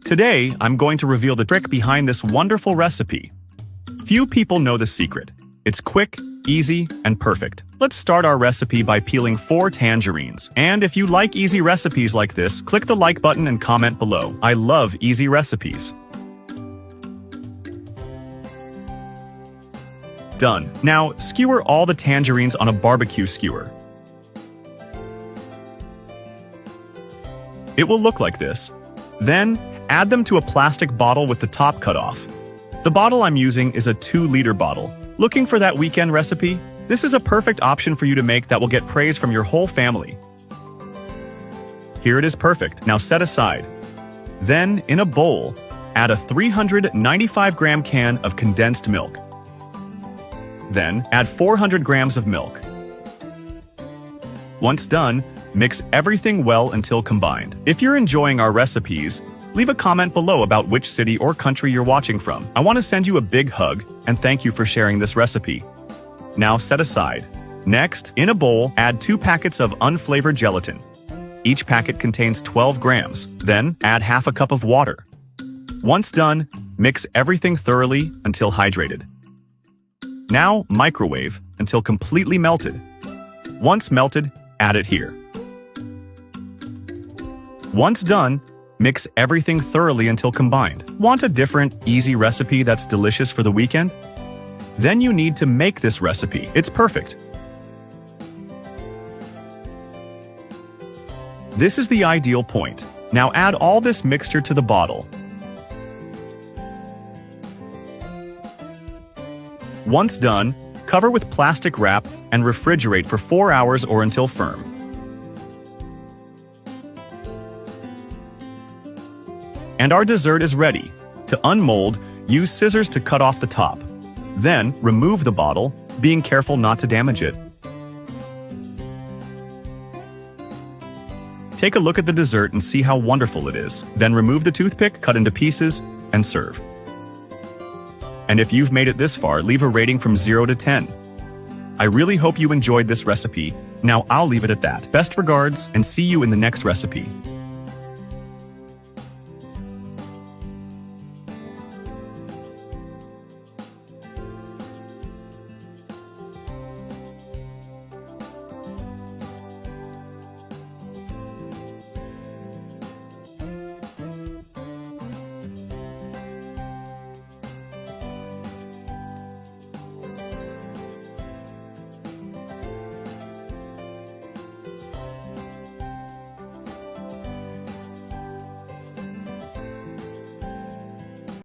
Today, I'm going to reveal the trick behind this wonderful recipe. Few people know the secret. It's quick, easy, and perfect. Let's start our recipe by peeling 4 tangerines. And if you like easy recipes like this, click the like button and comment below. I love easy recipes. Done. Now, skewer all the tangerines on a barbecue skewer. It will look like this. Then, add them to a plastic bottle with the top cut off. The bottle I'm using is a 2-liter bottle. Looking for that weekend recipe? This is a perfect option for you to make that will get praise from your whole family. Here it is perfect. Now set aside. Then, in a bowl, add a 395-gram can of condensed milk. Then, add 400 grams of milk. Once done, mix everything well until combined. If you're enjoying our recipes, leave a comment below about which city or country you're watching from. I want to send you a big hug and thank you for sharing this recipe. Now set aside. Next, in a bowl, add 2 packets of unflavored gelatin. Each packet contains 12 grams. Then, add half a cup of water. Once done, mix everything thoroughly until hydrated. Now, microwave until completely melted. Once melted, add it here. Once done, mix everything thoroughly until combined. Want a different, easy recipe that's delicious for the weekend? Then you need to make this recipe. It's perfect. This is the ideal point. Now add all this mixture to the bottle. Once done, cover with plastic wrap and refrigerate for 4 hours or until firm. And our dessert is ready. To unmold, use scissors to cut off the top. Then, remove the bottle, being careful not to damage it. Take a look at the dessert and see how wonderful it is. Then remove the toothpick, cut into pieces, and serve. And if you've made it this far, leave a rating from 0 to 10. I really hope you enjoyed this recipe. Now I'll leave it at that. Best regards, and see you in the next recipe.